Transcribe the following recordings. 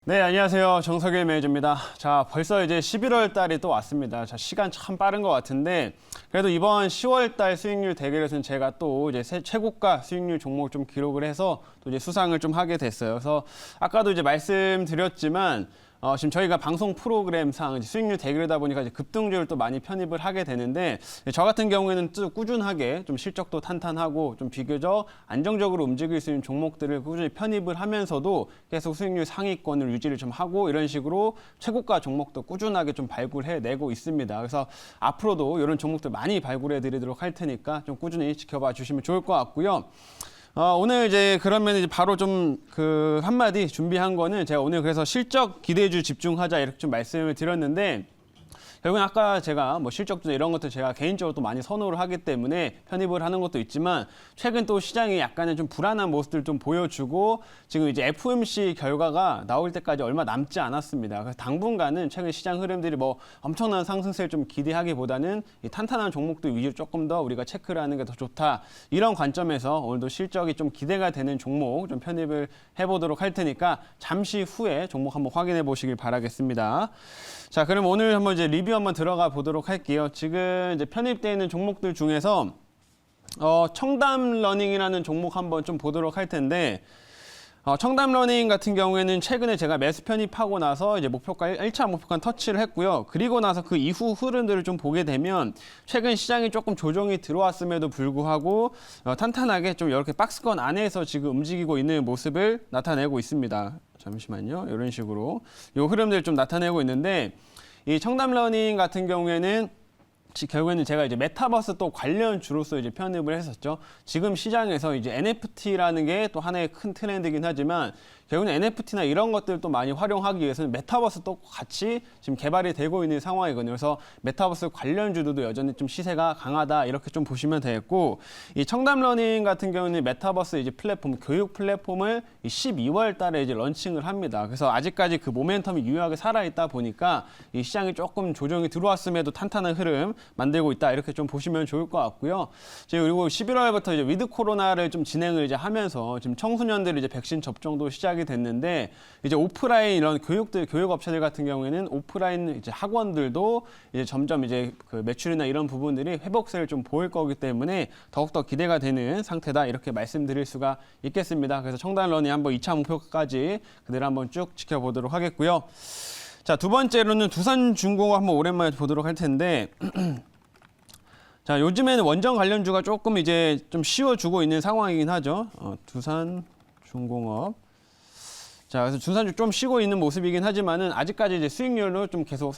네, 안녕하세요. 정석일 매니저입니다. 자, 벌써 이제 11월 달이 또 왔습니다. 자, 시간 참 빠른 것 같은데, 그래도 이번 10월 달 수익률 대결에서는 제가 또 이제 최고가 수익률 종목을 좀 기록을 해서 또 이제 수상을 좀 하게 됐어요. 그래서 아까도 이제 말씀드렸지만, 지금 저희가 방송 프로그램상 수익률 대결이다 보니까 이제 급등주를 또 많이 편입을 하게 되는데, 저 같은 경우에는 쭉 꾸준하게 좀 실적도 탄탄하고 좀 비교적 안정적으로 움직일 수 있는 종목들을 꾸준히 편입을 하면서도 계속 수익률 상위권을 유지를 좀 하고 이런 식으로 최고가 종목도 꾸준하게 좀 발굴해내고 있습니다. 그래서 앞으로도 이런 종목들 많이 발굴해 드리도록 할 테니까 좀 꾸준히 지켜봐 주시면 좋을 것 같고요. 오늘 이제 그러면 이제 바로 좀 그 한마디 준비한 거는 제가 오늘 그래서 실적 기대주 집중하자 이렇게 좀 말씀을 드렸는데, 결국은 아까 제가 뭐 실적도 이런 것들 제가 개인적으로 또 많이 선호를 하기 때문에 편입을 하는 것도 있지만, 최근 또 시장이 약간의 좀 불안한 모습들 좀 보여주고 지금 이제 FOMC 결과가 나올 때까지 얼마 남지 않았습니다. 그래서 당분간은 최근 시장 흐름들이 뭐 엄청난 상승세를 좀 기대하기보다는 이 탄탄한 종목들 위주로 조금 더 우리가 체크를 하는 게 더 좋다. 이런 관점에서 오늘도 실적이 좀 기대가 되는 종목 좀 편입을 해보도록 할 테니까 잠시 후에 종목 한번 확인해 보시길 바라겠습니다. 자, 그럼 오늘 한번 이제 리뷰 한번 들어가 보도록 할게요. 지금 이제 편입되어 있는 종목들 중에서 청담 러닝이라는 종목 한번 좀 보도록 할 텐데, 청담 러닝 같은 경우에는 최근에 제가 매수 편입하고 나서 이제 목표가 1차 목표가 터치를 했고요. 그리고 나서 그 이후 흐름들을 좀 보게 되면 최근 시장이 조금 조정이 들어왔음에도 불구하고 탄탄하게 좀 이렇게 박스권 안에서 지금 움직이고 있는 모습을 나타내고 있습니다. 잠시만요. 이런 식으로 이 흐름들을 좀 나타내고 있는데, 이 청담 러닝 같은 경우에는 결국에는 제가 이제 메타버스 또 관련주로서 이제 편입을 했었죠. 지금 시장에서 이제 NFT라는 게 또 하나의 큰 트렌드이긴 하지만, 결국은 NFT나 이런 것들을 또 많이 활용하기 위해서는 메타버스도 같이 지금 개발이 되고 있는 상황이거든요. 그래서 메타버스 관련주들도 여전히 좀 시세가 강하다 이렇게 좀 보시면 되겠고, 이 청담 러닝 같은 경우는 메타버스 이제 플랫폼, 교육 플랫폼을 12월 달에 이제 런칭을 합니다. 그래서 아직까지 그 모멘텀이 유효하게 살아있다 보니까 이 시장이 조금 조정이 들어왔음에도 탄탄한 흐름 만들고 있다 이렇게 좀 보시면 좋을 것 같고요. 그리고 11월부터 이제 위드 코로나를 좀 진행을 이제 하면서 지금 청소년들 이제 백신 접종도 시작이 됐는데, 이제 오프라인 이런 교육 업체들 같은 경우에는 오프라인 이제 학원들도 이제 점점 이제 그 매출이나 이런 부분들이 회복세를 좀 보일 거기 때문에 더욱더 기대가 되는 상태다 이렇게 말씀드릴 수가 있겠습니다. 그래서 청담 러닝 한번 2차 목표까지 그대로 한번 쭉 지켜보도록 하겠고요. 자, 두 번째로는 두산중공업 한번 오랜만에 보도록 할 텐데, 자, 요즘에는 원전 관련주가 조금 이제 좀 쉬워주고 있는 상황이긴 하죠. 두산중공업. 자, 그래서 두산주 좀 쉬고 있는 모습이긴 하지만은 아직까지 이제 수익률로 좀 계속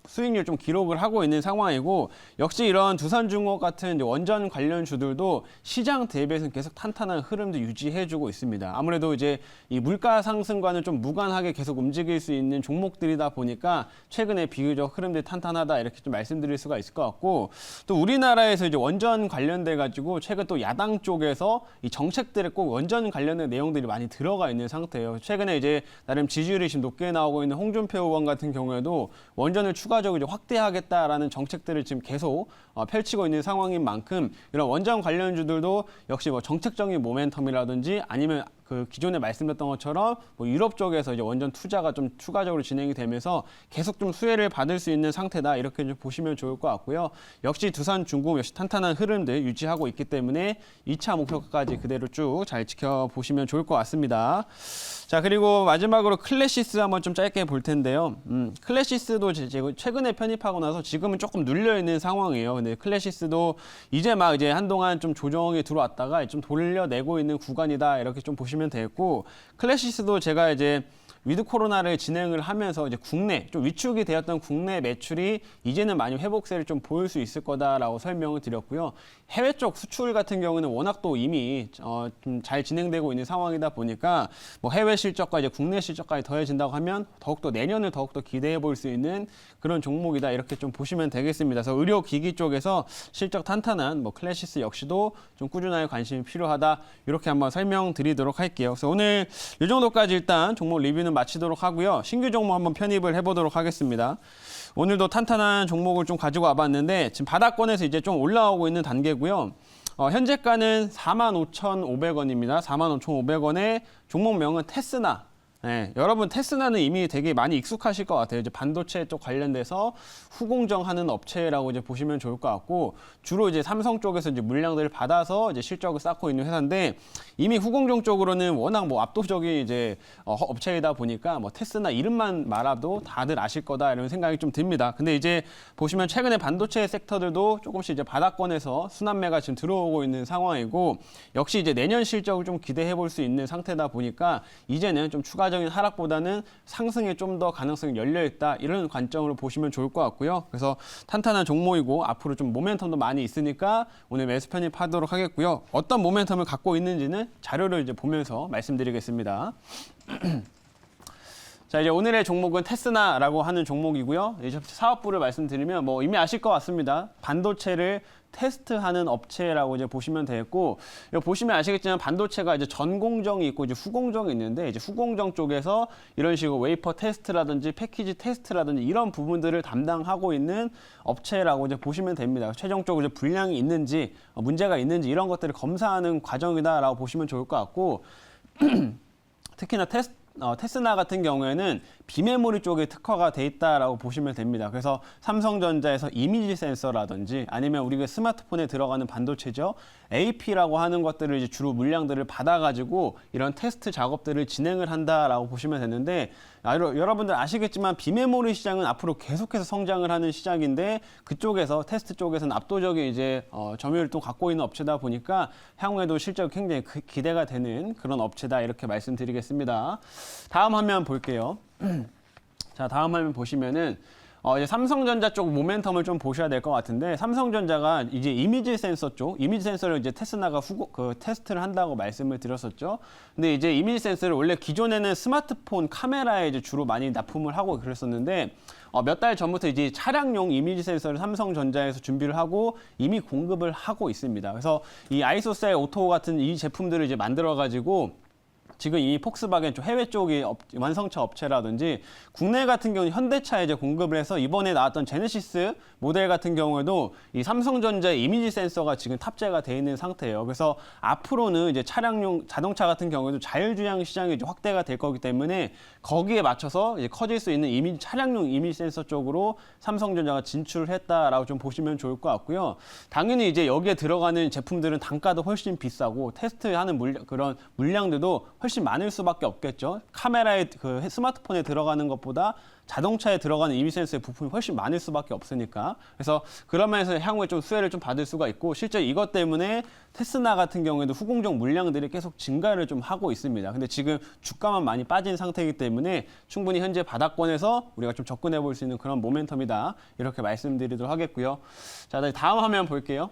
수익률 좀 기록을 하고 있는 상황이고, 역시 이런 두산중공업 같은 이제 원전 관련주들도 시장 대비해서 계속 탄탄한 흐름도 유지해주고 있습니다. 아무래도 이제 이 물가 상승과는 좀 무관하게 계속 움직일 수 있는 종목들이다 보니까 최근에 비교적 흐름들이 탄탄하다 이렇게 좀 말씀드릴 수가 있을 것 같고, 또 우리나라에서 이제 원전 관련돼 가지고 최근 또 야당 쪽에서 이 정책들에 꼭 원전 관련된 내용들이 많이 들어가 있는 상태예요. 최근에 이제 나름 지지율이 지금 높게 나오고 있는 홍준표 의원 같은 경우에도 원전을 추가적으로 이제 확대하겠다라는 정책들을 지금 계속 펼치고 있는 상황인 만큼, 이런 원전 관련주들도 역시 뭐 정책적인 모멘텀이라든지 아니면 그 기존에 말씀드렸던 것처럼 뭐 유럽 쪽에서 이제 원전 투자가 좀 추가적으로 진행이 되면서 계속 좀 수혜를 받을 수 있는 상태다 이렇게 좀 보시면 좋을 것 같고요. 역시 두산중공업 역시 탄탄한 흐름들 유지하고 있기 때문에 2차 목표까지 그대로 쭉 잘 지켜보시면 좋을 것 같습니다. 자, 그리고 마지막으로 클래시스 한번 좀 짧게 볼 텐데요. 클래시스도 최근에 편입하고 나서 지금은 조금 눌려 있는 상황이에요. 근데 클래시스도 이제 막 이제 한동안 좀 조정이 들어왔다가 좀 돌려내고 있는 구간이다 이렇게 좀 보시면 되겠고, 클래시스도 제가 이제 위드 코로나를 진행을 하면서 이제 국내 좀 위축이 되었던 국내 매출이 이제는 많이 회복세를 좀 보일 수 있을 거다라고 설명을 드렸고요. 해외 쪽 수출 같은 경우는 워낙 또 이미 좀 잘 진행되고 있는 상황이다 보니까 뭐 해외 실적과 이제 국내 실적까지 더해진다고 하면 더욱더 내년을 더욱더 기대해 볼 수 있는 그런 종목이다 이렇게 좀 보시면 되겠습니다. 그래서 의료기기 쪽에서 실적 탄탄한 뭐 클래시스 역시도 좀 꾸준하게 관심이 필요하다 이렇게 한번 설명드리도록 할게요. 그래서 오늘 이 정도까지 일단 종목 리뷰는 마치도록 하고요. 신규 종목 한번 편입을 해보도록 하겠습니다. 오늘도 탄탄한 종목을 좀 가지고 와봤는데 지금 바닥권에서 이제 좀 올라오고 있는 단계고요. 현재가는 45,500원입니다. 45,500원에 종목명은 테스나. 네, 여러분 테스나는 이미 되게 많이 익숙하실 것 같아요. 이제 반도체 쪽 관련돼서 후공정하는 업체라고 이제 보시면 좋을 것 같고 주로 이제 삼성 쪽에서 이제 물량들을 받아서 이제 실적을 쌓고 있는 회사인데 이미 후공정 쪽으로는 워낙 뭐 압도적인 이제 업체이다 보니까 뭐 테스나 이름만 말아도 다들 아실 거다 이런 생각이 좀 듭니다. 근데 이제 보시면 최근에 반도체 섹터들도 조금씩 이제 바닥권에서 순환매가 지금 들어오고 있는 상황이고 역시 이제 내년 실적을 좀 기대해 볼 수 있는 상태다 보니까 이제는 좀 추가적인 하락보다는 상승에 좀 더 가능성이 열려 있다 이런 관점으로 보시면 좋을 것 같고요. 그래서 탄탄한 종목이고 앞으로 좀 모멘텀도 많이 있으니까 오늘 매수 편입하도록 하겠고요. 어떤 모멘텀을 갖고 있는지는 자료를 이제 보면서 말씀드리겠습니다. 자, 이제 오늘의 종목은 테스나라고 하는 종목이고요. 이제 사업부를 말씀드리면 뭐 이미 아실 것 같습니다. 반도체를 테스트하는 업체라고 이제 보시면 되겠고, 여기 보시면 아시겠지만 반도체가 이제 전공정이 있고 이제 후공정이 있는데 이제 후공정 쪽에서 이런 식으로 웨이퍼 테스트라든지 패키지 테스트라든지 이런 부분들을 담당하고 있는 업체라고 이제 보시면 됩니다. 최종적으로 이제 불량이 있는지 문제가 있는지 이런 것들을 검사하는 과정이다라고 보시면 좋을 것 같고, 특히나 테스나 같은 경우에는 비메모리 쪽에 특화가 돼 있다라고 보시면 됩니다. 그래서 삼성전자에서 이미지 센서라든지 아니면 우리가 스마트폰에 들어가는 반도체죠. AP라고 하는 것들을 이제 주로 물량들을 받아가지고 이런 테스트 작업들을 진행을 한다라고 보시면 되는데 여러분들 아시겠지만 비메모리 시장은 앞으로 계속해서 성장을 하는 시장인데 그쪽에서 테스트 쪽에서는 압도적인 이제 점유율을 또 갖고 있는 업체다 보니까 향후에도 실적 굉장히 기대가 되는 그런 업체다 이렇게 말씀드리겠습니다. 다음 화면 볼게요. 자, 다음 화면 보시면은 이제 삼성전자 쪽 모멘텀을 좀 보셔야 될 것 같은데 삼성전자가 이제 이미지 센서 쪽, 이미지 센서를 이제 테스나가 테스트를 한다고 말씀을 드렸었죠. 근데 이제 이미지 센서를 원래 기존에는 스마트폰 카메라에 이제 주로 많이 납품을 하고 그랬었는데 몇 달 전부터 이제 차량용 이미지 센서를 삼성전자에서 준비를 하고 이미 공급을 하고 있습니다. 그래서 이 아이소셀 오토 같은 이 제품들을 이제 만들어 가지고 지금 이 폭스바겐 쪽 해외 쪽이 완성차 업체라든지 국내 같은 경우는 현대차에 이제 공급을 해서 이번에 나왔던 제네시스 모델 같은 경우에도 이 삼성전자의 이미지 센서가 지금 탑재가 돼 있는 상태예요. 그래서 앞으로는 이제 차량용 자동차 같은 경우에도 자율주행 시장이 이제 확대가 될 거기 때문에 거기에 맞춰서 이제 커질 수 있는 차량용 이미지 센서 쪽으로 삼성전자가 진출을 했다라고 좀 보시면 좋을 것 같고요. 당연히 이제 여기에 들어가는 제품들은 단가도 훨씬 비싸고 테스트하는 그런 물량들도 훨씬 많을 수밖에 없겠죠. 카메라에 스마트폰에 들어가는 것보다 자동차에 들어가는 이미지 센서의 부품이 훨씬 많을 수밖에 없으니까. 그래서 그런 면에서 향후에 좀 수혜를 좀 받을 수가 있고 실제 이것 때문에 테스나 같은 경우에도 후공정 물량들이 계속 증가를 좀 하고 있습니다. 근데 지금 주가만 많이 빠진 상태이기 때문에 충분히 현재 바닥권에서 우리가 좀 접근해 볼 수 있는 그런 모멘텀이다. 이렇게 말씀드리도록 하겠고요. 자, 다음 화면 볼게요.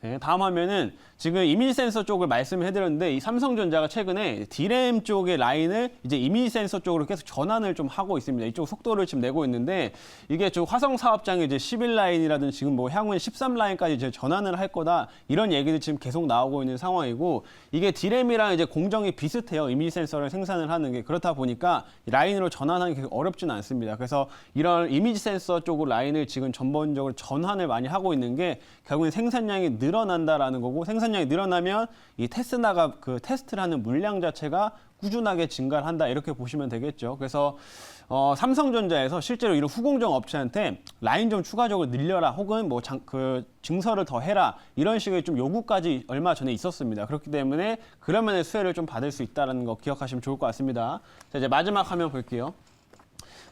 네, 다음 화면은 지금 이미지 센서 쪽을 말씀을 해드렸는데 이 삼성전자가 최근에 D램 쪽의 라인을 이제 이미지 센서 쪽으로 계속 전환을 좀 하고 있습니다. 이쪽 속도를 지금 내고 있는데 이게 저 화성 사업장에 이제 11라인이라든지 지금 뭐 향후에 13라인까지 이제 전환을 할 거다 이런 얘기들이 지금 계속 나오고 있는 상황이고 이게 D램이랑 이제 공정이 비슷해요. 이미지 센서를 생산을 하는 게 그렇다 보니까 라인으로 전환하는 게 어렵지는 않습니다. 그래서 이런 이미지 센서 쪽으로 라인을 지금 전반적으로 전환을 많이 하고 있는 게 결국엔 생산량이 늘어난다라는 거고 생산량이 늘어나면 이 테스나가 테스트를 하는 물량 자체가 꾸준하게 증가를 한다 이렇게 보시면 되겠죠. 그래서 삼성전자에서 실제로 이런 후공정 업체한테 라인 좀 추가적으로 늘려라 혹은 뭐 증설을 더 해라 이런 식의 좀 요구까지 얼마 전에 있었습니다. 그렇기 때문에 그런 면에 수혜를 좀 받을 수 있다는 거 기억하시면 좋을 것 같습니다. 자, 이제 마지막 화면 볼게요.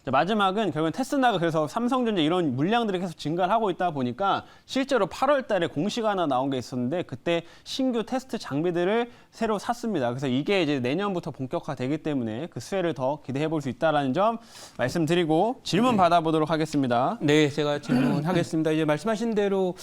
자, 마지막은 결국은 테스나가 그래서 삼성전자 이런 물량들이 계속 증가를 하고 있다 보니까 실제로 8월 달에 공시가 하나 나온 게 있었는데 그때 신규 테스트 장비들을 새로 샀습니다. 그래서 이게 이제 내년부터 본격화되기 때문에 그 수혜를 더 기대해 볼 수 있다는 점 말씀드리고 질문 받아보도록 하겠습니다. 네, 제가 질문하겠습니다. 이제 말씀하신 대로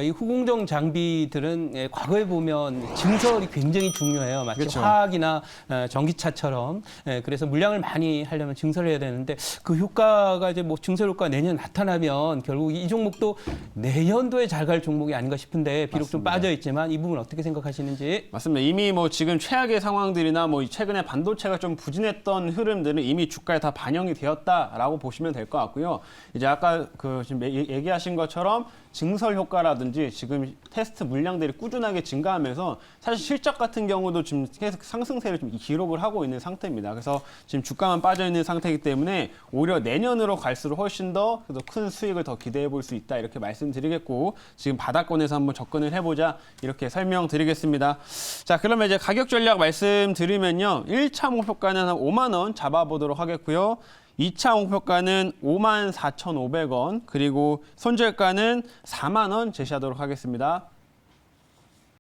이 후공정 장비들은 과거에 보면 증설이 굉장히 중요해요. 마치 그렇죠. 화학이나 전기차처럼. 그래서 물량을 많이 하려면 증설을 해야 되는데 그 그 효과가 이제 뭐 증설 효과 내년 나타나면 결국 이 종목도 내년도에 잘 갈 종목이 아닌가 싶은데 비록 좀 맞습니다. 빠져 있지만 이 부분 어떻게 생각하시는지. 맞습니다. 이미 뭐 지금 최악의 상황들이나 뭐 최근에 반도체가 좀 부진했던 흐름들은 이미 주가에 다 반영이 되었다라고 보시면 될 것 같고요. 이제 아까 그 지금 얘기하신 것처럼 증설 효과라든지 지금 테스트 물량들이 꾸준하게 증가하면서 사실 실적 같은 경우도 지금 계속 상승세를 좀 기록을 하고 있는 상태입니다. 그래서 지금 주가만 빠져 있는 상태이기 때문에 오히려 내년으로 갈수록 훨씬 더 큰 수익을 더 기대해 볼 수 있다 이렇게 말씀드리겠고 지금 바닥권에서 한번 접근을 해보자 이렇게 설명드리겠습니다. 자, 그러면 이제 가격 전략 말씀드리면요. 1차 목표가는 한 5만 원 잡아보도록 하겠고요. 2차 목표가는 54,500원, 그리고 손절가는 4만 원 제시하도록 하겠습니다.